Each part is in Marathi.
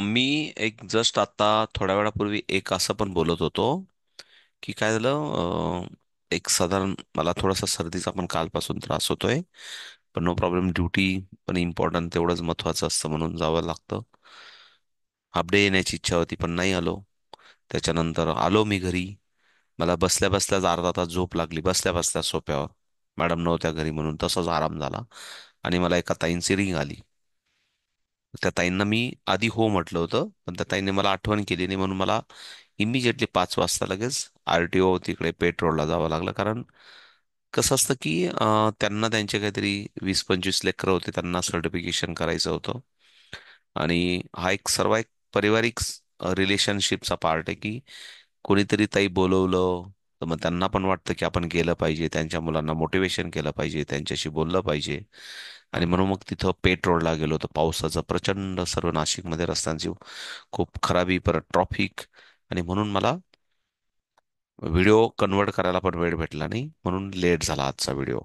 मी एक जस्ट आता थोड्या वेळापूर्वी एक असं पण बोलत होतो की काय झालं. एक साधारण मला थोडासा सर्दीचा पण कालपासून त्रास होतोय. पण नो प्रॉब्लेम, ड्युटी पण इम्पॉर्टंट तेवढंच महत्वाचं असतं म्हणून जावं लागतं. हाफ डे येण्याची इच्छा होती पण नाही आलो. त्याच्यानंतर आलो मी घरी. मला बसल्या बसल्याच अर्धा तास झोप लागली, बसल्या बसल्या सोफ्यावर. मॅडम नव्हत्या घरी म्हणून तसाच आराम झाला. आणि मला एका ताईंची रिंग आली. त्या ताईंना मी आधी हो म्हटलं होतं, पण त्या ताईंनी मला आठवण केली नाही म्हणून मला इमिजिएटली 5 वाजता लगेच आरटीओ तिकडे पेट्रोलला जावं लागलं. कारण कसं असतं की त्यांना त्यांचे काहीतरी 20-25 लेकरं होते, त्यांना सर्टिफिकेशन करायचं होतं. आणि हा एक सर्व एक पारिवारिक रिलेशनशिपचा पार्ट आहे की कोणीतरी ताई बोलवलं तर मग त्यांना पण वाटतं की आपण गेलं पाहिजे, त्यांच्या मुलांना मोटिवेशन केलं पाहिजे, त्यांच्याशी बोललं पाहिजे. आणि म्हणून मग तिथं पेट रोडला गेलो होतो. पावसाचं प्रचंड, सर्व नाशिकमध्ये रस्त्यांची खूप खराबी, परत ट्रॉफिक. आणि म्हणून मला व्हिडिओ कन्वर्ट करायला पण वेळ भेटला नाही, म्हणून लेट झाला आजचा व्हिडिओ.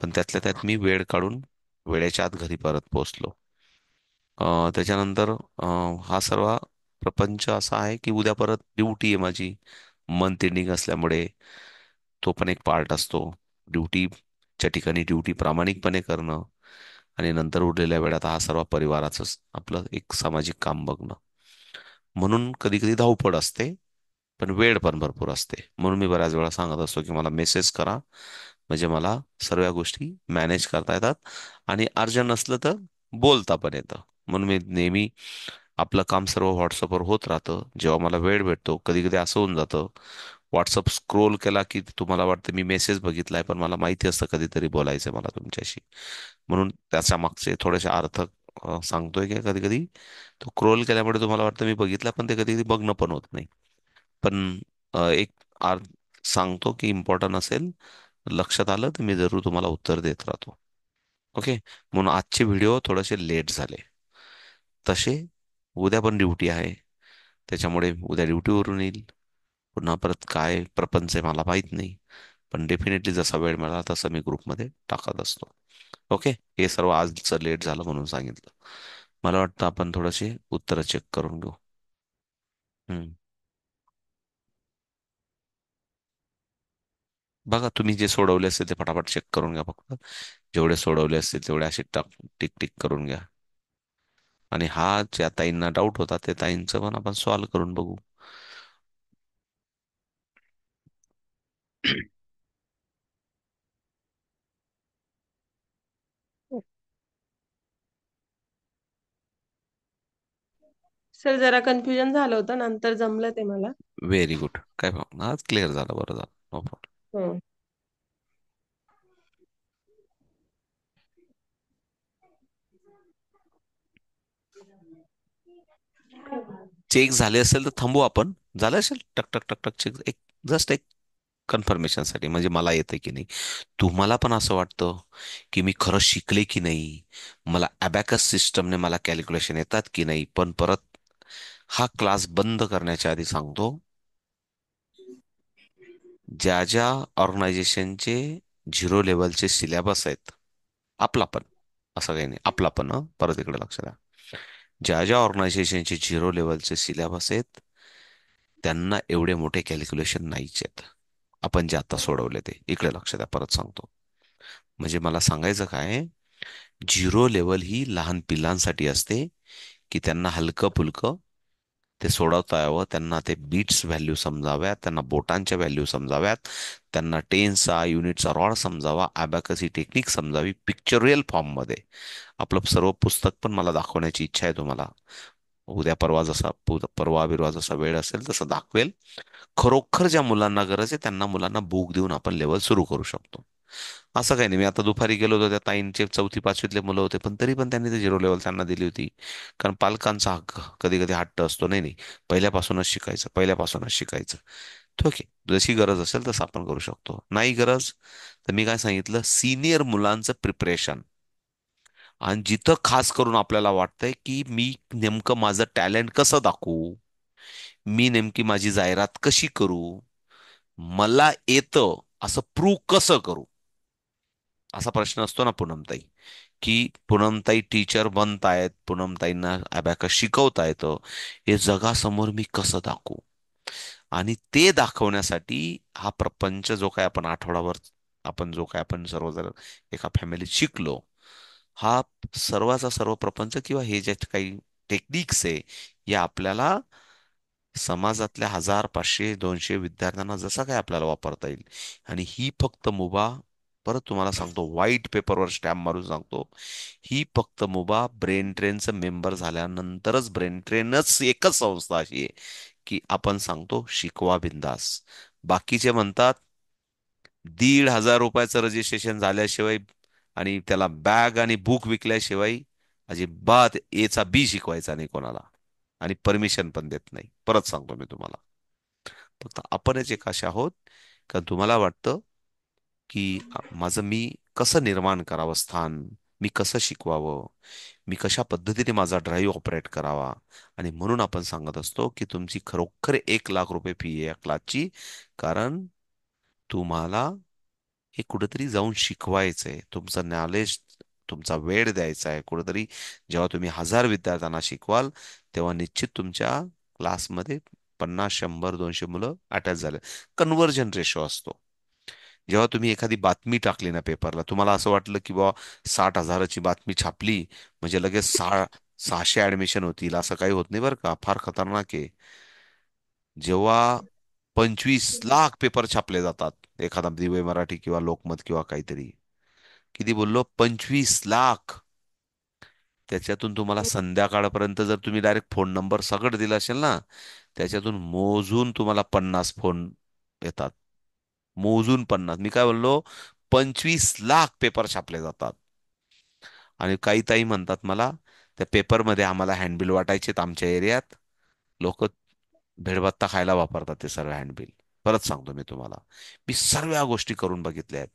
पण त्यातल्या त्यात मी वेळ काढून वेळेच्या आत घरी परत पोहोचलो. त्याच्यानंतर हा सर्व प्रपंच असा आहे की उद्या परत ड्युटी आहे माझी. मंथ एंडिंग असल्यामुळे तो पण एक पार्ट असतो. ड्युटीच्या ठिकाणी ड्युटी प्रामाणिकपणे करणं आणि नंतर उरलेल्या वेळात हा सर्व परिवाराचं आपलं एक सामाजिक काम बघणं. म्हणून कधी कधी धावपळ असते, पण वेळ पण भरपूर असते. म्हणून मी बऱ्याच वेळा सांगत असतो की मला मेसेज करा, म्हणजे मला सर्व गोष्टी मॅनेज करता येतात. आणि अर्जंट नसलं तर बोलता पण येतं. म्हणून मी नेहमी आपलं काम सर्व व्हॉट्सअपवर होत राहतं. जेव्हा मला वेळ भेटतो, कधी कधी असं होऊन जातं, व्हॉट्सअप स्क्रोल केला की तुम्हाला वाटतं मी मेसेज बघितलाय, पण मला माहिती असतं कधीतरी बोलायचंय मला तुमच्याशी. म्हणून त्याच्या मागचे थोडेसे अर्थ सांगतोय की कधी कधी तो क्रोल केल्यामुळे तुम्हाला वाटतं मी बघितला, पण ते कधी कधी बघणं पण होत नाही. पण एक अर्थ सांगतो की इम्पॉर्टंट असेल, लक्षात आलं तर मी जरूर तुम्हाला उत्तर देत राहतो. ओके. म्हणून आजचे व्हिडिओ थोडेसे लेट झाले. तसे उद्या पण ड्युटी आहे, त्याच्यामुळे उद्या ड्युटीवरून येईल. पुन्हा परत काय प्रपंच आहे मला माहित नाही. पण डेफिनेटली जसा वेळ मिळाला तसं मी ग्रुपमध्ये टाकत असतो. ओके. हे सर्व आजचं लेट झालं म्हणून सांगितलं. मला वाटतं आपण थोडेसे उत्तर चेक करून घेऊ. हम्म. बघा, तुम्ही जे सोडवले असतील ते पटापट चेक करून घ्या फक्त. जेवढे सोडवले असतील तेवढे असे टिक टिक करून घ्या. आणि हा ज्या ताईंना डाऊट होता ते ताईंचं पण आपण सॉल्व्ह करून बघू. सर जरा कन्फ्युजन झालं होतं, नंतर जमलं ते मला. Very good. काय प्रॉब्लेम, आज क्लिअर झालं, बरं झालं. No problem. हं. चेक झाले असेल तर थांबू आपण. झालं असेल टक टक टक टक चेक, एक जस्ट एक कन्फर्मेशन साठी, म्हणजे मला येतं की नाही. तुम्हाला पण असं वाटतं की मी खरं शिकले की नाही, मला अबॅकस सिस्टमने मला कॅल्क्युलेशन येतात की नाही. पण परत हा क्लास बंद करण्याच्या आधी सांगतो, ज्या ज्या ऑर्गनायझेशनचे 0 लेवलचे सिलेबस आहेत, आपला पण, असं काही नाही, आपला पण परत इकडे लक्ष द्या. ज्या ज्या ऑर्गनायझेशनचे 0 लेवलचे सिलेबस आहेत त्यांना एवढे मोठे कॅल्क्युलेशन नाहीच आहेत. आपण जे आता सोडवले ते इकडे लक्ष द्या, परत सांगतो. म्हणजे मला सांगायचं काय, 0 लेवल ही लहान पिल्लांसाठी असते की त्यांना हलकं फुलकं ते सोडवता यावं, त्यांना ते बीट्स व्हॅल्यू समजाव्यात, त्यांना बोटांच्या व्हॅल्यू समजाव्यात, त्यांना टेन्सचा युनिटचा रॉड समजावा, अबॅकस ही टेक्निक समजावी पिक्चरियल फॉर्म मध्ये. आपलं सर्व पुस्तक पण मला दाखवण्याची इच्छा आहे तुम्हाला. उद्या परवा जसा परवा बिरवा जसा वेळ असेल तसं दाखवेल. खरोखर ज्या मुलांना गरज आहे त्यांना मुलांना बुक देऊन आपण लेवल सुरू करू शकतो. असं काही नाही, मी आता दुपारी गेलो होतो, त्या ताईंचे 4थी 5वीतले मुलं होते, पण तरी पण त्यांनी ते 0 लेवल त्यांना दिली होती. कारण पालकांचा हक्क कधी कधी हट्ट असतो, नाही नाही पहिल्यापासूनच शिकायचं, पहिल्यापासूनच शिकायचं. ठीक आहे, जशी गरज असेल तसं आपण करू शकतो. नाही गरज तर मी काय सांगितलं, सिनियर मुलांचं प्रिपरेशन. आणि जिथं खास करून आपल्याला वाटतंय की मी नेमकं माझं टॅलेंट कसं दाखवू, मी नेमकी माझी जाहिरात कशी करू, मला येतं असं प्रूव्ह कसं करू, असा प्रश्न असतो ना पूनमताई, की पूनमताई टीचर बनतायत, पूनमताईंना अबॅकस शिकवता येतं, हे जगासमोर मी कसं दाखवू. आणि ते दाखवण्यासाठी हा प्रपंच जो काय आपण आठवडाभर, आपण जो काय आपण सर्वजण एका फॅमिलीत शिकलो, हा सर्वाचा सर्व प्रपंच किंवा हे जे काही टेक्निक्स आहे, या आपल्याला समाजातल्या 1,000, 500, 200 विद्यार्थ्यांना जसा काय आपल्याला वापरता येईल. आणि ही फक्त मुभा, परत तुम्हाला सांगतो, व्हाईट पेपरवर स्टॅम्प मारून सांगतो, ही फक्त मुभा ब्रेन ट्रेनचं मेंबर झाल्यानंतरच. ब्रेन ट्रेनच एकच संस्था अशी आहे की आपण सांगतो शिकवा बिंदास. बाकीचे म्हणतात 1,500 रुपयाचं रजिस्ट्रेशन झाल्याशिवाय आणि त्याला बॅग आणि बुक विकल्याशिवाय अजिबात एचा बी शिकवायचा नाही कोणाला, आणि परमिशन पण देत नाही. परत सांगतो मी तुम्हाला, फक्त आपणच एक असे आहोत का तुम्हाला वाटतं की माझं मी कसं निर्माण करावं स्थान, मी कसं शिकवावं, मी कशा पद्धतीने माझा ड्राईव्ह ऑपरेट करावा. आणि म्हणून आपण सांगत असतो की तुमची खरोखर 1,00,000 रुपये फी आहे या क्लासची. कारण तुम्हाला हे कुठेतरी जाऊन शिकवायचंय, तुमचं नॉलेज, तुमचा वेळ द्यायचा आहे कुठेतरी. जेव्हा तुम्ही 1,000 विद्यार्थ्यांना शिकवाल, तेव्हा निश्चित तुमच्या क्लासमध्ये 50, 100, 200 मुलं अटॅच झाले. कन्व्हर्जन रेशो असतो. जेव्हा तुम्ही एखादी बातमी टाकली ना पेपरला, तुम्हाला असं वाटलं की बा 60,000ची बातमी छापली म्हणजे लगेच 600 ऍडमिशन होतील, असं काही होत नाही बरं का. फार खतरनाक आहे. जेव्हा 25 लाख पेपर छापले जातात, एखादा दिवे मराठी किंवा लोकमत किंवा काहीतरी, किती बोललो, 25 लाख, त्याच्यातून तुम्हाला संध्याकाळपर्यंत जर तुम्ही डायरेक्ट फोन नंबर सगळं दिला असेल ना, त्याच्यातून मोजून तुम्हाला 50 फोन येतात. मोजून 50. मी काय बोललो, 25 लाख पेपर छापले जातात. आणि काही ताई म्हणतात मला, त्या पेपरमध्ये आम्हाला हँडबिल वाटायचेत आमच्या एरियात, लोक भेळभत्ता खायला वापरतात ते सर्व हँडबिल. परत सांगतो मी तुम्हाला, मी सर्व गोष्टी करून बघितल्या आहेत.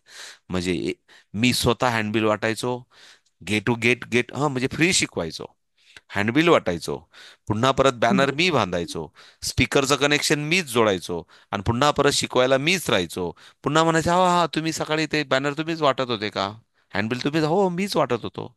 म्हणजे मी स्वतः हँडबिल वाटायचो, गेट टू गेट गेट हा म्हणजे फ्री शिकवायचो, हँडबिल वाटायचो, पुन्हा परत बॅनर मी बांधायचो, स्पीकरचं कनेक्शन मीच जोडायचो, आणि पुन्हा परत शिकवायला मीच राहायचो. पुन्हा म्हणायचं हा हा तुम्ही सकाळी ते बॅनर तुम्हीच वाटत होते का, हँडबिल तुम्हीच, हो मीच वाटत होतो.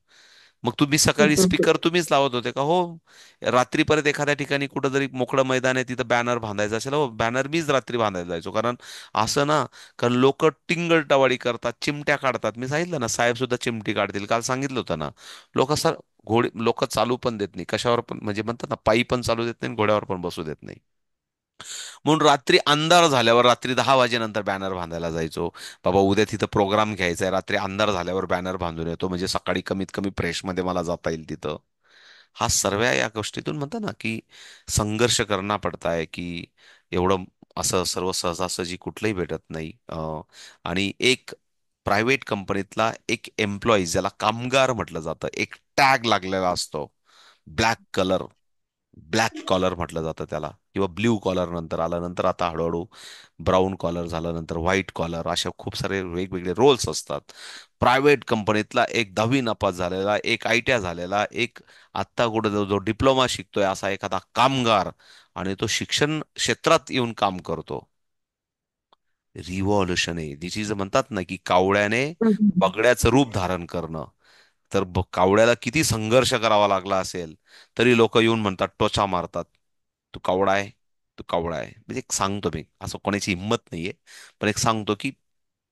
मग तुम्ही सकाळी स्पीकर तुम्हीच लावत होते का, हो. रात्री परत एखाद्या ठिकाणी कुठं जरी मोकळं मैदान आहे तिथं बॅनर बांधायचा असेल, हो बॅनर मीच रात्री बांधायला जायचो. कारण असं ना, कारण लोक टिंगल करतात, चिमट्या काढतात. मी सांगितलं ना, साहेब सुद्धा चिमटी काढतील, काल सांगितलं होतं ना. लोक असं लोक चालू पण देत नाही कशावर पण, म्हणजे म्हणतात ना, पायी पण चालू देत नाही आणि घोड्यावर पण बसू देत नाही. म्हणून रात्री अंधार झाल्यावर, रात्री 10 वाजेनंतर बॅनर बांधायला जायचो. बाबा उद्या तिथं प्रोग्राम घ्यायचा आहे, रात्री अंधार झाल्यावर बॅनर बांधून येतो म्हणजे सकाळी कमीत कमी प्रेसमध्ये मला जाता येईल तिथं. हा सर्व या गोष्टीतून म्हणतात ना की संघर्ष करणं पडत आहे की एवढं असं सर्व सहजासहजी कुठलंही भेटत नाही. आणि एक प्रायव्हेट कंपनीतला एक एम्प्लॉई, ज्याला कामगार म्हटलं जातं, एक टॅग लागलेला असतो, ब्लॅक कलर, ब्लॅक कॉलर म्हटलं जातं त्याला, किंवा ब्ल्यू कॉलर नंतर आलं, नंतर आता हळूहळू ब्राऊन कॉलर झालं, नंतर व्हाईट कॉलर, अशा खूप सारे वेगवेगळे रोल्स असतात. प्रायव्हेट कंपनीतला एक 10वी नापास झालेला, एक आयटीआय झालेला, एक आत्ता कुठे जो डिप्लोमा शिकतोय असा एखादा कामगार, आणि तो शिक्षण क्षेत्रात येऊन काम करतो. रिव्हॉल्युशन आहे दिस इज, म्हणतात ना की कावळ्याने बगड्याचं रूप धारण करणं. तर कावळ्याला किती संघर्ष करावा लागला असेल, तरी लोक येऊन म्हणतात, टोचा मारतात, तू कावळा आहे, तू कावळा आहे. म्हणजे एक सांगतो मी, असं कोणाची हिंमत नाहीये, पण एक सांगतो की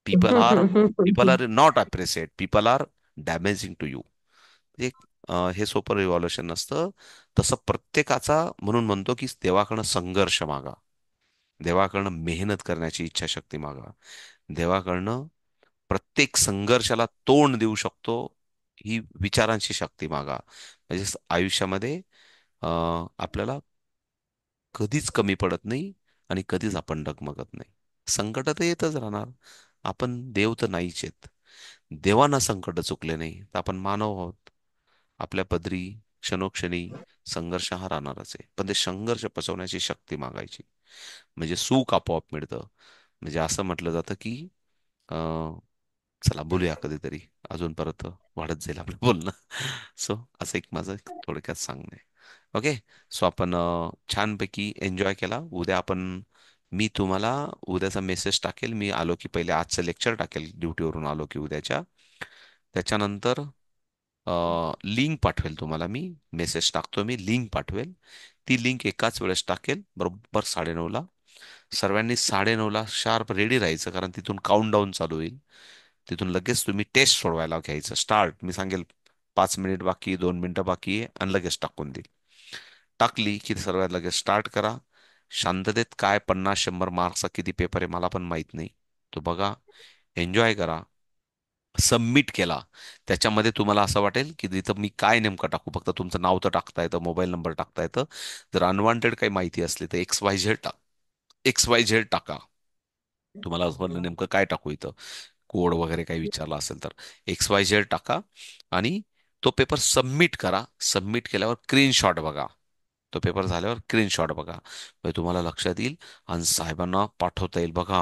people are not appreciate, people are damaging to you. म्हणजे हे सोपं रिव्हॉल्युशन नसतं. तसं प्रत्येकाचा, म्हणून म्हणतो की देवाकडनं संघर्ष मागा, देवाकडनं मेहनत करण्याची इच्छाशक्ती मागा, देवाकडनं प्रत्येक संघर्षाला तोंड देऊ शकतो ही विचारांची शक्ती मागा. म्हणजे आयुष्यामध्ये आपल्याला कधीच कमी पडत नाही आणि कधीच आपण डगमगत नाही. संकट तर येतच राहणार, आपण देव तर नाहीच आहेत. देवांना संकट चुकले नाही तर आपण मानव आहोत. आपल्या पदरी क्षणोक्षणी संघर्ष हा राहणारच आहे, पण ते संघर्ष पचवण्याची शक्ती मागायची, म्हणजे सुख आपोआप मिळतं. म्हणजे असं म्हटलं जातं की चला बोलूया कधीतरी, अजून परत वाढत जाईल आपलं बोलणं. सो असं एक माझं एक थोडक्यात सांगणं आहे. ओके. सो आपण छानपैकी एन्जॉय केला. उद्या आपण, मी तुम्हाला उद्याचा मेसेज टाकेल, मी आलो की पहिले आजचं लेक्चर टाकेल ड्युटीवरून आलो की उद्याच्या, त्याच्यानंतर लिंक पाठवेल तुम्हाला मी, मेसेज टाकतो मी, लिंक पाठवेल. ती लिंक एकाच वेळेस टाकेल बरोबर 9:30ला. सर्वांनी 9:30ला शार्प रेडी राहायचं, कारण तिथून काउंटडाऊन चालू होईल. तिथून लगेच तुम्ही टेस्ट सोडवायला घ्यायचं. स्टार्ट मी सांगेल, 5 मिनिट बाकी, 2 मिनिटं बाकी आहे, आणि लगेच टाकून देईल. टाकली की सर्वात लगेच स्टार्ट करा. शांततेत, काय 50-100 मार्क्सचा किती पेपर आहे मला पण माहित नाही, तो बघा, एन्जॉय करा. सबमिट केला, त्याच्यामध्ये तुम्हाला असं वाटेल की तिथं मी काय नेमकं टाकू, फक्त तुमचं नाव तर टाकता येतं, मोबाईल नंबर टाकता येतं. जर अनवॉन्टेड काही माहिती असली तर XYZ XYZ टाका. तुम्हाला असं वाटलं नेमकं काय टाकू इथं, कोड वगैरे काही विचारला असेल तर XYZ टाका. आणि तो पेपर सबमिट करा. सबमिट केल्यावर स्क्रीनशॉट बघा. तो पेपर झाल्यावर स्क्रीनशॉट बघा, म्हणजे तुम्हाला लक्षात येईल. आणि साहेबांना पाठवता येईल, बघा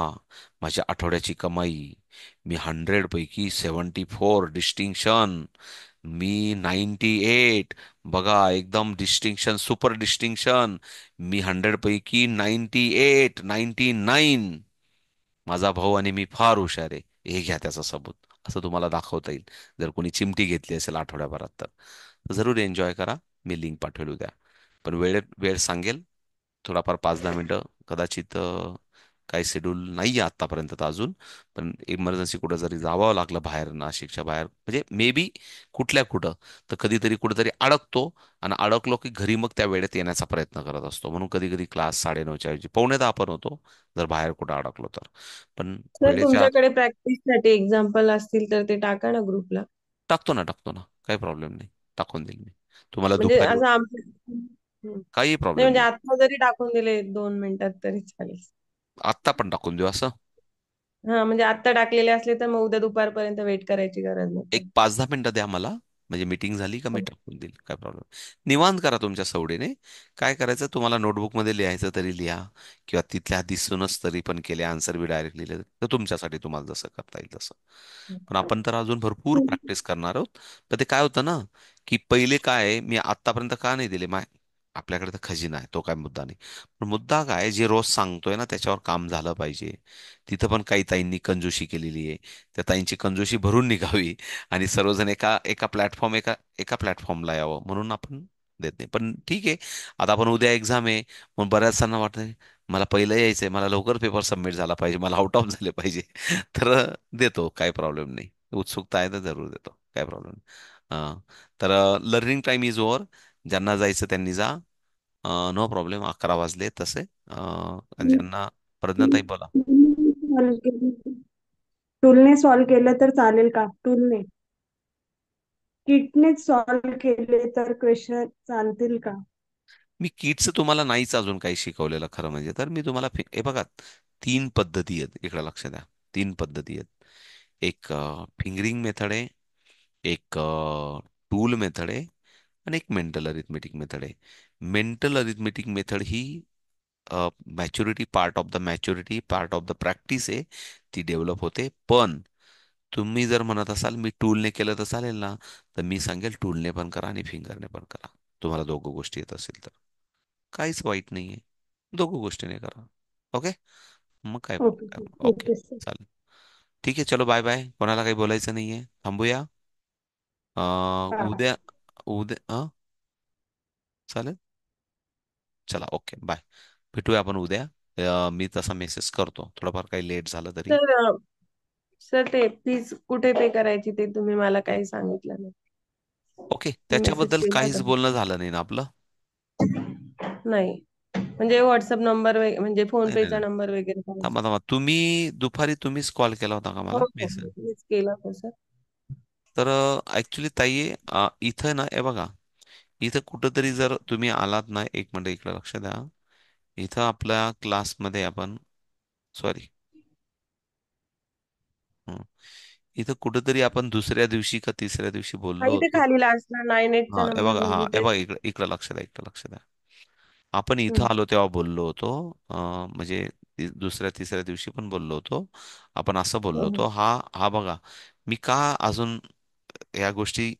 माझ्या आठवड्याची कमाई, मी 100 पैकी 74 डिस्टिंक्शन, मी 98, बघा एकदम डिस्टिंक्शन, सुपर डिस्टिंक्शन, मी 100 पैकी 98 99, माझा भाऊ आणि मी फार हुशार आहे, हे घ्या त्याचा सबूत, असं तुम्हाला दाखवता येईल. जर कोणी चिमटी घेतली असेल आठवड्याभरात तर जरूर एन्जॉय करा. मी लिंक पाठवेल उद्या. पण वेळ वेळ सांगेल, थोडाफार 5-10 मिनिटं कदाचित, काही शेड्यूल नाही आहे आत्तापर्यंत तर अजून. पण इमर्जन्सी कुठं जरी जावं लागलं बाहेर, नाशिकच्या बाहेर, म्हणजे मे बी कुठल्या कुठं, तर कधीतरी कुठेतरी अडकतो. आणि अडकलो की घरी मग त्या वेळेत येण्याचा प्रयत्न करत असतो. म्हणून कधी कधी क्लास 9:30च्या ऐवजी 9:45 पण होतो, जर बाहेर कुठं अडकलो तर. पण सर वेळेच्या आत तुमच्याकडे प्रॅक्टिससाठी एक्झाम्पल असतील तर ते टाका ना ग्रुपला. टाकतो ना, काही प्रॉब्लेम नाही. टाकून देईल मी तुम्हाला म्हणजे दुपारी. असं आमच्या काही नाही प्रॉब्लेम म्हणजे नाही. आता जरी टाकून दिले 2 मिनिटात तरी चालेल. आत्ता पण टाकून देऊ असं. हा म्हणजे आत्ता टाकलेले असले तर मग उद्या दुपारपर्यंत वेट करायची गरज एक नाही. 5-10 मिनिटं द्या मला, म्हणजे मीटिंग झाली का मी टाकून देईल, काय प्रॉब्लेम. निवांत करा तुमच्या सवडीने. काय करायचं तुम्हाला, नोटबुकमध्ये लिहायचं तरी लिहा, किंवा तिथल्या दिसूनच तरी पण केले, आन्सर बी डायरेक्ट लिहिले तर तुमच्यासाठी, तुम्हाला जसं करता येईल तसं. पण आपण तर अजून भरपूर प्रॅक्टिस करणार आहोत. पण ते काय होतं ना, की पहिले काय आहे, मी आतापर्यंत का नाही दिले आपल्याकडे तर खजिना आहे, तो काय मुद्दा नाही. पण मुद्दा काय, जे रोज सांगतोय ना त्याच्यावर काम झालं पाहिजे. तिथं पण काही ताईंनी कंजूशी केलेली आहे, त्या ताईंची कंजूशी भरून निघावी, आणि सर्वजण एका एका प्लॅटफॉर्म एका एका प्लॅटफॉर्मला यावं, म्हणून आपण देत नाही. पण ठीक आहे, आता आपण उद्या एक्झाम आहे, मग बऱ्याच जणांना वाटतंय मला पहिलं यायचंय, मला लवकर पेपर सबमिट झाला पाहिजे, मला आउट ऑफ झाले पाहिजे. तर देतो, काय प्रॉब्लेम नाही. उत्सुकता आहे तर जरूर देतो, काय प्रॉब्लेम नाही. तर लर्निंग टाइम इज ओव्हर. ज्यांना जायचं त्यांनी जा. No problem. 11 वाजले तसे. आणि ज्यांना, प्रज्ञाताई बोला. टूलने सॉल्व्ह केलं तर चालेल का? टूलने किटने सॉल्व्ह केले तर क्वेश्चन चालतील का? मी किटचं तुम्हाला नाहीच अजून काही शिकवलेलं, खरं म्हणजे. तर मी तुम्हाला हे बघा, 3 पद्धती आहेत, इकडे लक्ष द्या. 3 पद्धती आहेत. एक फिंगरिंग मेथड आहे, एक टूल मेथड आहे, आणि एक मेंटल अरिथमेटिक मेथड आहे. Mental arithmetic method he maturity, part of the maturity, part of the practice आहे. ती डेव्हलप होते. पण तुम्ही जर म्हणत असाल मी टूलने केलं तर चालेल ना, तर मी सांगेल टूलने पण करा आणि फिंगरने पण करा. तुम्हाला दोघं गोष्टी येत असेल तर काहीच वाईट नाहीये. दोघं गोष्टीने करा. ओके. मग काय ओके ओके, ओके सर. चालेल. ठीक आहे, चलो बाय बाय. कोणाला काही बोलायचं नाहीये, थांबूया. बाय. उद्या, उद्या चालेल. चला, ओके, बाय. भेटूया आपण उद्या. मी तसा मेसेज करतो, थोडंफार काही लेट झालं तरी. तर सर ते फीज कुठे पे करायची ते तुम्ही मला काही सांगितलं नाही. ओके, मी मेसेज त्याच्याबद्दल केला काहीच होता. बोलणं झालं नाही ना आपलं. नाही म्हणजे व्हॉट्सअप नंबर म्हणजे फोन नाही नाही पेचा नाही, नंबर वगैरे काय. थांबा थांबा, तुम्ही दुपारी तुम्हीच कॉल केला होता का हो मला, हो मेसेज. हो, मीच केला होता सर. तर ऍक्च्युली ताई, इथं ना, हे बघा, इथं कुठंतरी जर तुम्ही आलात ना, एक मिनिट इकडे लक्ष द्या. इथं आपल्या क्लासमध्ये आपण, सॉरी, इथं कुठंतरी आपण दुसऱ्या दिवशी का तिसऱ्या दिवशी हा बोललो इथे होतो. खाली लास्टला 98चा हा, हे नंबर बघा, हा, म्हणजे हे ते. बघा, इकडे इकडे लक्ष द्या, इकडे लक्ष द्या. आपण इथं हम्म. आलो तेव्हा बोललो होतो. म्हणजे दुसऱ्या तिसऱ्या दिवशी पण बोललो होतो. आपण असं बोललो हम्म. होतो, हा हा बघा, मी का अजून या गोष्टी,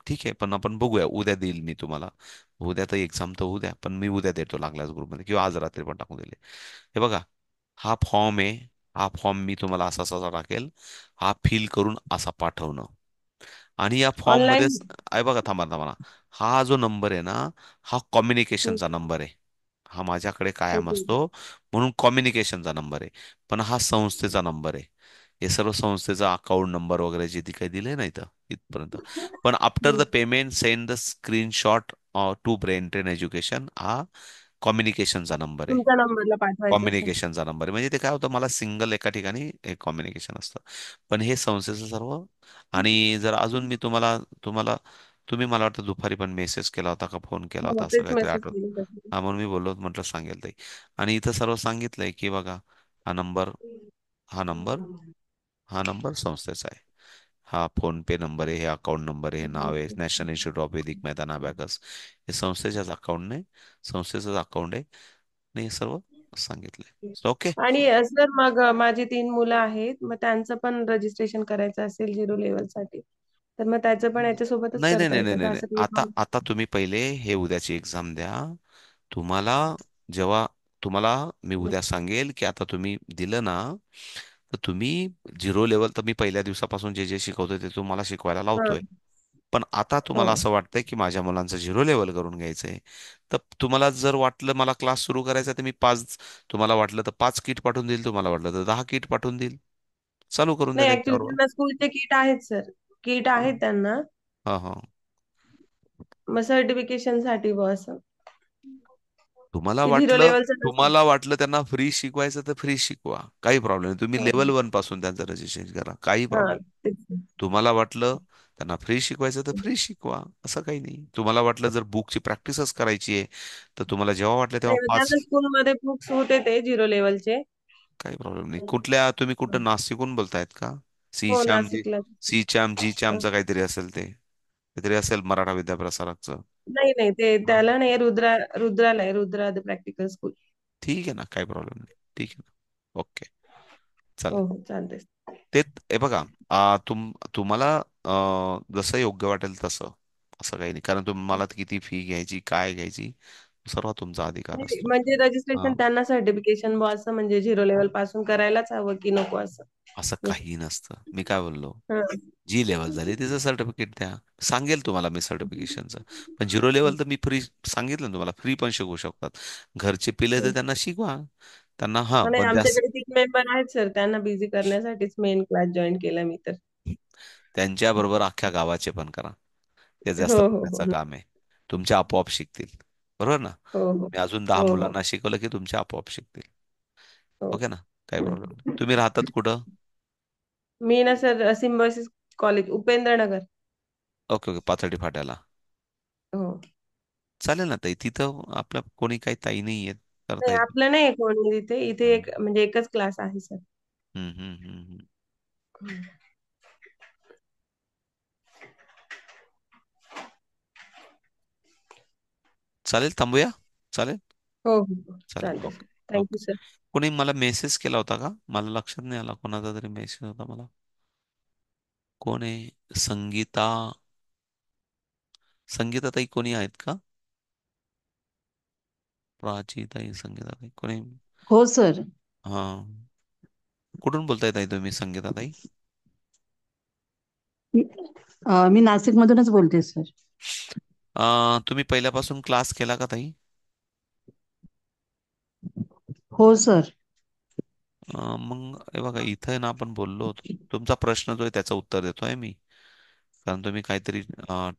ठीक आहे, पण आपण बघूया, उद्या देईल मी तुम्हाला. उद्या तर एक्झाम तर उद्या, पण मी उद्या देतो लागल्यास ग्रुपमध्ये, किंवा आज रात्री पण टाकून दिले. हे बघा, हा फॉर्म आहे. हा फॉर्म मी तुम्हाला असा असा टाकेल. हा फिल करून असा पाठवणं. आणि या फॉर्म मध्ये ऑनलाईन. आहे बघा, थांबा थांबा, हा जो नंबर आहे ना, हा कम्युनिकेशनचा नंबर आहे. हा माझ्याकडे कायम ओके. असतो म्हणून कम्युनिकेशनचा नंबर आहे. पण हा संस्थेचा नंबर आहे. हे सर्व संस्थेचा अकाउंट नंबर वगैरे जे काही दिले नाही तर इथपर्यंत. पण after the payment send the screenshot to brain train education, हा कम्युनिकेशनचा नंबर आहे. तुमच्या नंबरला पाठवायचं असेल. कॉम्युनिकेशनचा नंबर आहे. म्हणजे ते काय होतं, मला सिंगल एका ठिकाणी एक कॉम्युनिकेशन असतं. पण हे संस्थेचं सर्व. आणि जर अजून मी तुम्हाला तुम्हाला तुम्ही मला वाटतं दुपारी पण मेसेज केला होता का फोन केला हो, होता असं तेच काहीतरी मेसेज आठवत. केली होती. हा म्हणून मी बोललो म्हटलं सांगेल ताई. आणि इथं सर्व सांगितलंय की बघा, हा नंबर हा नंबर हा नंबर संस्थेचा आहे. हा फोन पे नंबर आहे, हे अकाउंट नंबर आहे, हे नाव आहे नॅशनल इन्स्टिट्यूट ऑफ वैदिक मैदान अबॅकस. हे संस्थेच्याच अकाउंटने संस्थेचंच अकाउंट आहे. आणि हे सर्व सांगितलंय. ओके. आणि सर मग माझी 3 मुलं आहेत, मग त्यांचं पण रजिस्ट्रेशन करायचं असेल 0 लेवलसाठी, तर मग त्याचं पण याच्यासोबतच नाही नाही करता नाही नाही येतं नाही का नाही. असं काही आता आता तुम्ही पहिले हे उद्याची एक्झाम द्या. तुम्हाला जेव्हा तुम्हाला मी उद्या सांगेल की आता तुम्ही दिलं ना, तर तुम्ही 0 लेवल तर मी पहिल्या दिवसापासून जे जे शिकवतोय ते तुम्हाला शिकवायला हां. लावतोय. पण आता हो. तुम्हाला असं वाटतंय की माझ्या मुलांचं 0 लेवल करून घ्यायचंय, तर तुम्हाला जर वाटलं मला क्लास सुरू करायचा, तर मी पाच, तुम्हाला वाटलं तर 5 किट पाठवून देईल, तुम्हाला वाटलं तर 10 किट पाठवून देईल. चालू करून द्या नाही, ऍक्च्युली त्यांच्याबरोबर. त्यांना स्कूलचे किट आहेत सर. किट आहेत त्यांना. हा हा. मग सर्टिफिकेशन साठी बुवा असं, तुम्हाला की झिरो वाटलं लेवलचं नसेल. तुम्हाला वाटलं त्यांना फ्री शिकवायचं तर फ्री शिकवा, काही प्रॉब्लेम नाही. तुम्ही हां. लेवल 1 पासून त्यांचं रजिस्ट्रेशन करा, काही हां, प्रॉब्लेम. तेच. तुम्हाला वाटलं त्यांना फ्री शिकवायचं तर फ्री शिकवा, असं काही नाही. तुम्हाला वाटलं जर बुकची प्रॅक्टिसच करायची आहे, तर तुम्हाला जेव्हा वाटलं तेव्हा नाही, मग पाच, त्यांना स्कूलमध्ये बुक्स होते ते 0 लेवलचे. काही प्रॉब्लेम नाही. कुठल्या तुम्ही कुठं नाशिकहून बोलतायत का? सी हो, चॅम जी नाशिकला. सी चॅम जी चॅमचं काहीतरी असेल ते, काहीतरी असेल मराठा विद्याप्रसारकचं. नाही नाही, ते त्याला नाही, रुद्राला आहे, रुद्रा द प्रॅक्टिकल स्कूल. ठीक आहे ना, काही प्रॉब्लेम नाही. ठीक आहे ना. ओके. चला. हो हो, चालतंय. ते हे बघा, तुम्हाला जसं योग्य वाटेल तसं, असं काही नाही. कारण तुम्हाला किती फी घ्यायची, काय घ्यायची, सर्व तुमचा अधिकार नाही, असतो. म्हणजे हा. रजिस्ट्रेशन त्यांना सर्टिफिकेशन बुवा असं, म्हणजे 0 लेवल पासून करायलाच हवं की नको असं. असं काही नसतं. मी काय बोललो, हां. जी लेवल झाली तिचं सर्टिफिकेट द्या. सांगेल तुम्हाला मी सर्टिफिकेशनचं. पण 0 लेवल तर मी फ्री सांगितलं ना तुम्हाला, फ्री पण शिकवू शकतात. घरचे पिले तर त्यांना शिकवा. त्यांना हा आणि पण त्या आमच्याकडे 3 मेंबर आहेत सर, त्यांना बिझी करण्यासाठीच मेन क्लास जॉईन केला मी तर. त्यांच्याबरोबर अख्ख्या गावाचे पण करा. ते हो जास्त हो पुण्याचं हो. काम आहे. तुमचे आपोआप शिकतील. बरोबर ना. हो हो. मी अजून 10 हो हो. मुलांना शिकवलं की तुमचे आपोआप शिकतील. हो. ओके ना. काही प्रॉब्लेम नाही. तुम्ही राहतात कुठं? मी ना sir Symbiosis college, Upendranagar. Okay okay, Pathardi फाट्याला. हो. चालेल ना ताई, तिथं आपल्या कोणी काही ताई नाही आहेत, करता नाही, येईल. आपलं नाही कोणी इथे. इथे हम्म एक म्हणजे एकच क्लास आहे सर. हम्म. चालेल, थांबूया. चालेल. हो हो हो. चालेल. चालतंय sir. Okay thank you okay. Sir. कोणी मला मेसेज केला होता का? मला लक्षात नाही आला, कोणाचा तरी मेसेज होता मला. कोण आहे? संगीता. संगीता ताई कोणी आहेत का? प्राची ताई, संगीता ताई कोणी? हो सर. हा. कुठून बोलताय ताई तुम्ही, संगीता ताई? मी नाशिक मधूनच बोलते सर. तुम्ही पहिल्यापासून क्लास केला का ताई? हो सर. मग हे बघा, इथं आहे ना आपण बोललो होतो. तुमचा प्रश्न जो आहे त्याचं उत्तर देतोय मी. कारण तुम्ही काहीतरी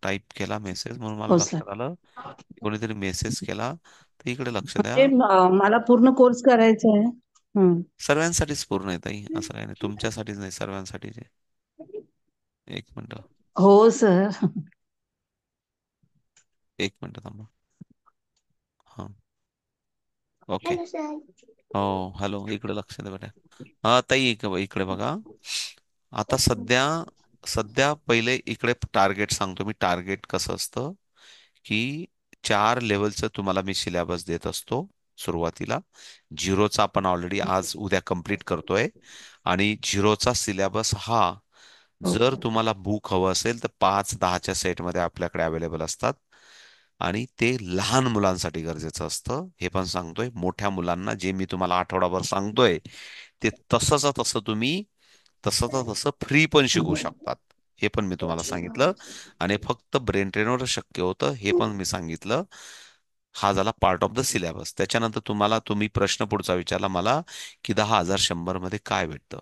टाईप केला मेसेज, म्हणून मला हो सर. लक्षात आलं की कोणीतरी मेसेज केला. तर इकडे लक्ष द्या. म्हणजे मला पूर्ण कोर्स करायचा आहे. हं. सर्वांसाठीच पूर्ण आहे ताई, असं काही नाही. तुमच्यासाठीच नाही, सर्वांसाठीच आहे. एक मिनिट. हो सर. एक मिनिट थांबा. हा. ओके. Hello sir. हो. हॅलो, इकडे लक्ष द्या बेटा. हा ताई, इकडे बघा. आता सध्या सध्या पहिले इकडे टार्गेट सांगतो मी. टार्गेट कसं असतं की 4 लेवलचं तुम्हाला मी सिलेबस देत असतो सुरुवातीला. झिरोचा आपण ऑलरेडी आज उद्या कंप्लीट करतोय. आणि झिरोचा सिलेबस हा, जर तुम्हाला बुक हवं असेल तर 5-10च्या सेटमध्ये आपल्याकडे अवेलेबल असतात. आणि ते लहान मुलांसाठी गरजेचं असतं, हे पण सांगतोय. मोठ्या मुलांना जे मी तुम्हाला आठवडाभर सांगतोय ते तसंच तसं तुम्ही तसं फ्री पण शिकू शकतात. हे पण मी तुम्हाला सांगितलं. आणि फक्त ब्रेन ट्रेनवर शक्य होतं हे पण मी सांगितलं. हा झाला पार्ट ऑफ द सिलेबस. त्याच्यानंतर तुम्ही प्रश्न पुढचा विचारला मला की 10,100 मध्ये काय भेटतं.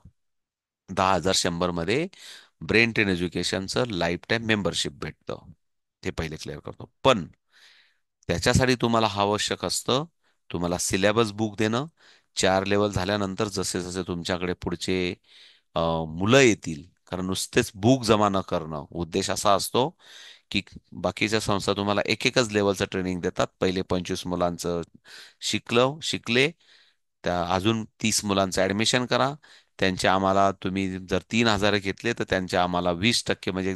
10,100 मध्ये ब्रेन ट्रेन एज्युकेशनचं लाईफ टाईम मेंबरशिप भेटतं. ते पहिले क्लिअर करतो. पण त्याच्यासाठी तुम्हाला हा आवश्यक असतं, तुम्हाला सिलेबस बुक देणं. 4 लेवल झाल्यानंतर जसे जसे तुमच्याकडे पुढचे मुलं येतील, कारण नुसतेच बुक जमा न करणं उद्देश असा असतो की बाकीच्या संस्था तुम्हाला एकच लेवलचं ट्रेनिंग देतात. पहिले 25 मुलांचं शिकले, त्या अजून 30 मुलांचं ऍडमिशन करा. त्यांचे आम्हाला तुम्ही जर 3,000 घेतले तर त्यांचे आम्हाला 20% म्हणजे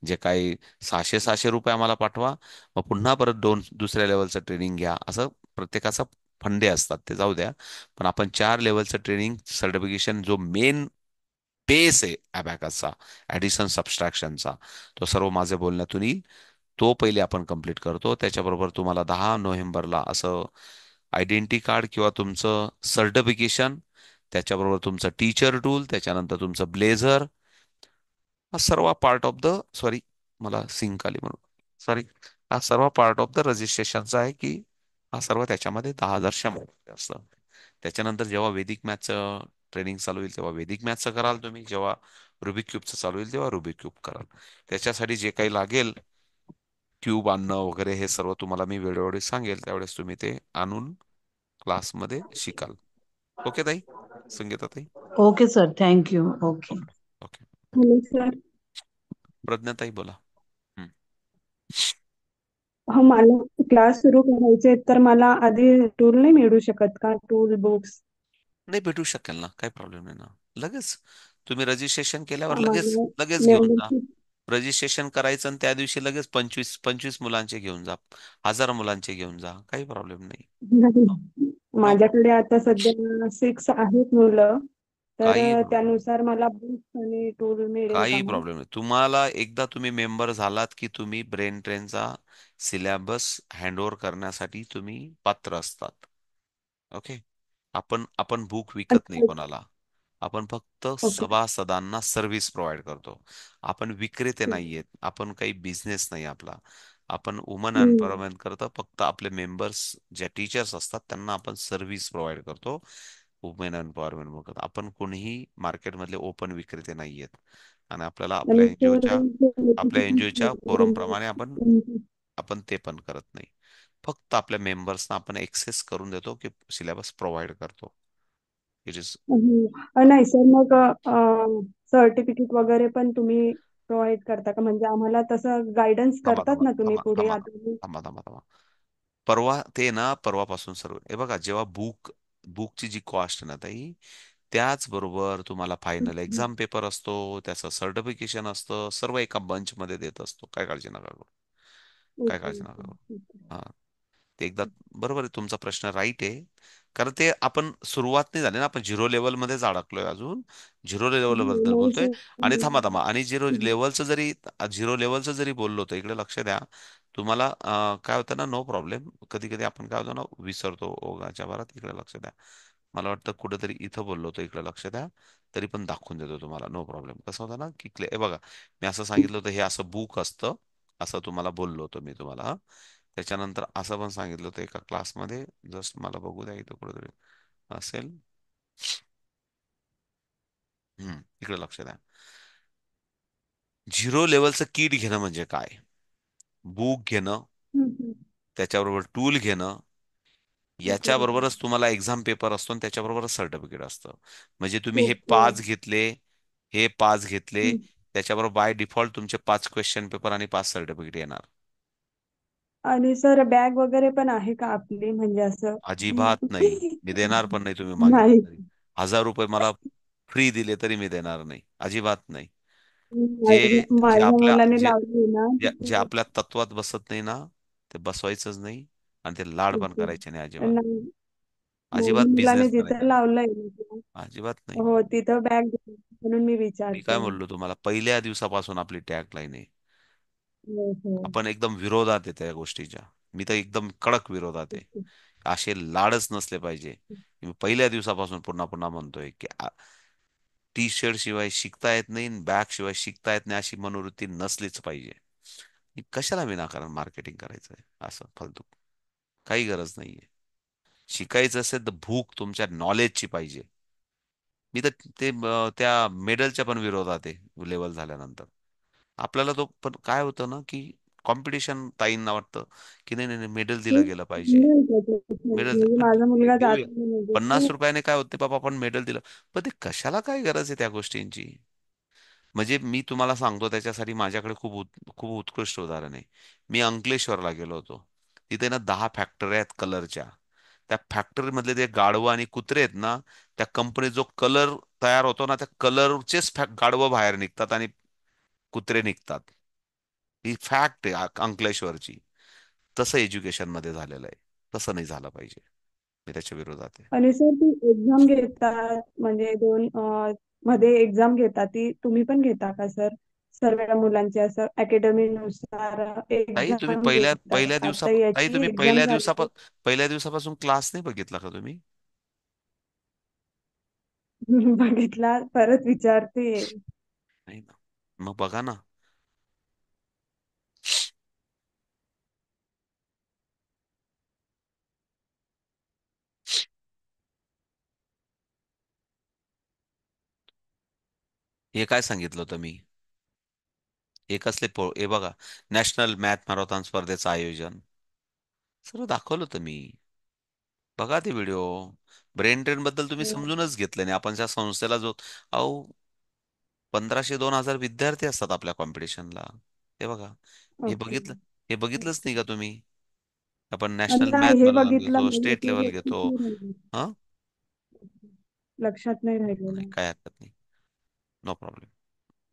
जे काही 600-600 रुपये आम्हाला पाठवा. मग पुन्हा परत दुसऱ्या लेवलचं ट्रेनिंग घ्या. असं प्रत्येकाचा फंडे असतात, ते जाऊ द्या. पण आपण 4 लेवलचं ट्रेनिंग सर्टिफिकेशन जो मेन बेस आहे अबॅकसचा, ऍडिशन सबस्ट्रॅक्शनचा, तो सर्व माझ्या बोलण्यातून येईल. तो पहिले आपण कंप्लीट करतो. त्याच्याबरोबर तुम्हाला 10 नोव्हेंबरला असं आयडेंटिटी कार्ड किंवा तुमचं सर्टिफिकेशन, त्याच्याबरोबर तुमचं टीचर टूल, त्याच्यानंतर तुमचं ब्लेझर, हा सर्व पार्ट ऑफ द सॉरी मला सिंक आली म्हणून सॉरी, हा सर्व पार्ट ऑफ द रजिस्ट्रेशनचा आहे की हा सर्व त्याच्यामध्ये 10,100 असतं. त्याच्यानंतर जेव्हा वेदिक मॅथचं ट्रेनिंग चालू होईल तेव्हा वेदिक मॅथचं कराल तुम्ही. जेव्हा रुबिक क्यूबचं चालू होईल तेव्हा रुबिक क्यूब कराल. त्याच्यासाठी जे काही लागेल, क्यूब आणणं वगैरे, हे सर्व तुम्हाला मी वेळोवेळी सांगेल. त्यावेळेस तुम्ही ते आणून क्लासमध्ये शिकाल. ओके ताई, संगीता ताई. Okay sir, thank you. Okay. Okay. Okay. Hello sir. प्रज्ञाताई बोला. हं. हा, मला क्लास सुरू करायचे तर मला आधी टूल नाही मिळू शकत का? टूल बुक्स नाही, भेटू शकेल ना, काही प्रॉब्लेम नाही ना. लगेच तुम्ही रजिस्ट्रेशन केल्यावर लगेच माझं लगेच घेऊन जा. मेंबरशिप. रजिस्ट्रेशन करायचं आणि त्या दिवशी लगेच 25 मुलांचे घेऊन जा, 1,000 मुलांचे घेऊन जा, काही प्रॉब्लेम नाही. No problem. माझ्याकडे आता सध्या 6 आहेत मुलं, तर काही प्रॉब्लेम त्यानुसार मला बुक्स आणि टूल मिळेल का काही मग? प्रॉब्लेम नाही. तुम्हाला एकदा तुम्ही मेंबर झालात की तुम्ही ब्रेन ट्रेनचा सिलेबस हँडओव्हर करण्यासाठी तुम्ही पात्र असतात. ओके. आपण आपण बुक विकत नाही अच्छा. कोणाला. आपण फक्त ओके. सभासदांना सर्व्हिस प्रोव्हाइड करतो. आपण विक्रेते नाहीयेत. आपण काही बिझनेस नाही आपला. आपण वुमन हम्म. एम्पॉवरमेंट करतो. फक्त आपले मेंबर्स ज्या टीचर्स असतात त्यांना आपण सर्व्हिस प्रोव्हाइड करतो. वुमेन एम्पॉवरमेंट करतो. आपण कोणीही मार्केटमधले ओपन विक्रेते नाहीयेत. आणि आपल्याला आणि सर आपल्या एनजीओच्या फोरम प्रमाणे आपण आपण ते पण करत नाही. फक्त आपल्या मेंबर्सना आपण एक्सेस करून देतो की सिलेबस प्रोव्हाइड करतो. इट इज नाही सर, मग सर्टिफिकेट वगैरे पण तुम्ही प्रोव्हाइड करता का? म्हणजे आम्हाला तसं गायडन्स थांबा करतात थांबा ना तुम्ही थांबा पुढे थांबा आता थांबा थांबा थांबा. परवा ते ना परवापासून सर्व हे बघा, जेव्हा बुकची जी कॉस्ट आहे ना ताई, त्याचबरोबर तुम्हाला फायनल एक्झाम पेपर असतो, त्याचं सर्टिफिकेशन असतं, सर्व एका बंच मध्ये देत असतो. काय काळजी नका करू. काय ओके. काळजी नका करू. हा, ते एकदा बरोबर आहे, तुमचा प्रश्न राईट आहे. कारण ते आपण सुरुवात नाही झाली ना, आपण 0 लेवलमध्येच अडकलोय अजून. 0 लेवल बद्दल नाही बोलतोय. सर. आणि थांबा थांबा, आणि 0 लेवलचं जरी बोललो तर इकडे लक्ष द्या. तुम्हाला काय होतं ना, नो प्रॉब्लेम. कधी कधी आपण काय होतं ना, विसरतो ओघाच्या भरात. इकडे लक्ष द्या. मला वाटतं कुठेतरी इथं बोललो होतो, इकडे लक्ष द्या. तरी पण दाखवून देतो तुम्हाला, नो प्रॉब्लेम. कसं होतं ना की हे बघा, मी असं सांगितलं होतं हे असं बुक असतं, असं तुम्हाला बोललो होतो मी तुम्हाला. त्याच्यानंतर असं पण सांगितलं होतं एका क्लासमध्ये. जस्ट मला बघू द्या, इथं कुठेतरी असेल. इकडे लक्ष द्या. 0 लेवलचं किट घेणं म्हणजे काय? बुक घेणं, त्याच्याबरोबर टूल घेणं, बरोबर. याच्याबरोबरच तुम्हाला एक्झाम पेपर असतो आणि त्याच्याबरोबरच सर्टिफिकेट असतं. म्हणजे तुम्ही हे ओके. 5 घेतले, त्याच्याबरोबर बाय डिफॉल्ट तुमचे 5 क्वेश्चन पेपर आणि 5 सर्टिफिकेट येणार. आणि सर बॅग वगैरे पण आहे का आपली, म्हणजे असं? अजिबात नाही. मी देणार पण नाही तुम्ही मागितलं नाही. तरी. 1,000 रुपये मला फ्री दिले तरी मी देणार नाही, अजिबात नाही. जे माझ्या जे माझ्या आपल्या मुलाने जे लावली ना जे आपल्या तत्वात बसत नाही ना, ते बसवायचंच नाही. आणि ते लाड पण ओके. करायचे नाही अजिबात. नाही, माझ्या अजिबात मुलाने बिझनेस जिथं करायचा नाही. लावलंय अजिबात नाही. हो तिथं बॅग, म्हणून मी मी काय विचारते. बोललो तुम्हाला, पहिल्या दिवसापासून आपली टॅग लाईन आहे. हो हो. आपण एकदम विरोधात आहे त्या गोष्टीच्या. मी तर एकदम कडक विरोधात आहे. असे लाडच नसले पाहिजे. मी पहिल्या दिवसापासून पुन्हा पुन्हा म्हणतोय की टी शर्ट शिवाय शिकता येत नाही, बॅग शिवाय शिकता येत नाही अशी मनोवृत्ती नसलीच पाहिजे. कशाला विनाकारण मार्केटिंग करायचंय असं फालतू? काही गरज नाहीये. शिकायचं असेल तर भूक तुमच्या नॉलेजची पाहिजे. मी तर त्या मेडलच्या पण विरोधात आहे लेवल झाल्यानंतर. आपल्याला तो पण काय होतं ना, की कॉम्पिटिशन ताईंना वाटतं की नाही नाही नाही, मेडल दिलं गेलं पाहिजे. नाही का ते? मेडल म्हणजे माझा मुलगा देऊया, जातो म्हणजे 50 रुपयाने काय होते बाबा, आपण मेडल दिलं. पण ते कशाला काय गरज आहे त्या गोष्टींची? म्हणजे मी तुम्हाला सांगतो त्याच्यासाठी माझ्याकडे खूप उत्कृष्ट उदाहरण आहे. मी अंकलेश्वरला गेलो होतो. तिथे ना 10 फॅक्टरी आहेत कलरच्या. त्या फॅक्टरी मधले ते गाढवं आणि कुत्रे आहेत ना, त्या कंपनीत जो कलर तयार होतो ना, त्या कलरचेच गाढवं बाहेर निघतात आणि कुत्रे निघतात. ही फॅक्ट आहे अंकलेश्वरची. तसं एज्युकेशन मध्ये झालेलं आहे. तसं नाही झालं पाहिजे. मी त्याच्या विरोधात आहे. आणि सर ती एक्झाम घेतात म्हणजे मध्ये एक्झाम घेतात ती तुम्ही पण घेता का सर? सर्व मुलांचे असं अकॅडमी नुसार ताई तुम्ही एक्झाम पहिल्या घेतात. पहिल्या दिवसा आता ताई याची तुम्ही एक्झाम झाली. पहिल्या दिवसापासून क्लास नाही बघितला का तुम्ही? बघितला, परत विचारते. नाही ना. मग बघा ना. हे काय सांगितलं होतं मी? हे कसले हे बघा, नॅशनल मॅथ मॅरेथॉन स्पर्धेचं आयोजन सर्व दाखवलं होतं मी. बघा ते व्हिडिओ. ब्रेन ट्रेन बद्दल तुम्ही समजूनच घेतलं नाही. आपण ज्या संस्थेला जो, अहो, 1500-2000 विद्यार्थी असतात आपल्या कॉम्पिटिशनला. हे बघा. हे ओके. बघितलं हे बघितलंच नाही का तुम्ही? आपण नॅशनल नाही, मॅथ हे मॅरेथॉन बघितलं घेतो, म्हणजे स्टेट ते लेवल लक्षात घेतो. नाही राहिलं. हा, लक्षात नाही राहिलेलं. काय हरकत नाही. No problem.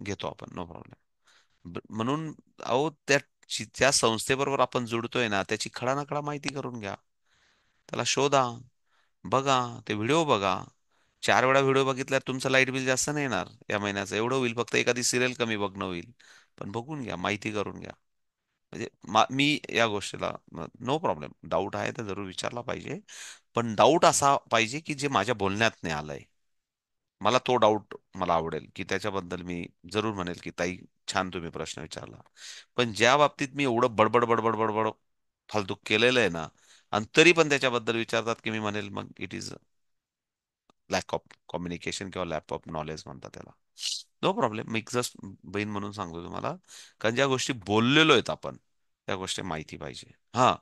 घेतो आपण, नो प्रॉब्लेम. म्हणून अहो, त्या संस्थेबरोबर आपण जुडतोय ना, त्याची खडानकडा माहिती करून घ्या. त्याला शोधा, बघा, ते व्हिडिओ बघा. 4 वेळा व्हिडिओ बघितल्यावर तुमचं लाईट बिल जास्त नाही येणार या महिन्याचं. एवढं होईल, फक्त एखादी सिरियल कमी बघणं होईल. पण बघून घ्या, माहिती करून घ्या. म्हणजे मी या गोष्टीला नो प्रॉब्लेम. डाऊट आहे तर जरूर विचारला पाहिजे. पण डाऊट असा पाहिजे की जे माझ्या बोलण्यात नाही आलंय. मला तो डाऊट मला आवडेल, की त्याच्याबद्दल मी जरूर म्हणेल की ताई, छान तुम्ही प्रश्न विचारला. पण ज्या बाबतीत मी एवढं बडबड बडबड बडबड फालतू केलेलं आहे ना, आणि तरी पण त्याच्याबद्दल विचारतात, की मी म्हणेल मग it is lack of communication किंवा लॅक ऑफ नॉलेज म्हणतात त्याला. No problem. मी जस्ट बहीण म्हणून सांगतो तुम्हाला. कारण ज्या गोष्टी बोललेलो आहेत आपण, त्या गोष्टी माहिती पाहिजे. हा,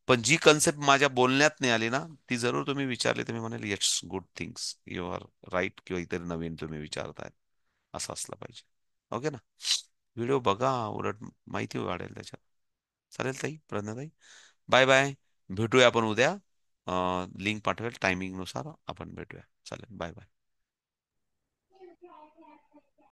पण जी कन्सेप्ट माझ्या बोलण्यात नाही आली ना, ती जरूर तुम्ही विचारली तर मी म्हणेल it's good things you are right, किंवा इतर नवीन तुम्ही विचारताय, असं असलं पाहिजे. ओके ना? व्हिडिओ बघा, उलट माहिती वाढेल त्याच्यात. चालेल ताई, प्रज्ञाताई. Bye bye. भेटूया आपण उद्या. लिंक पाठवेल टायमिंग नुसार आपण भेटूया. चालेल, बाय बाय.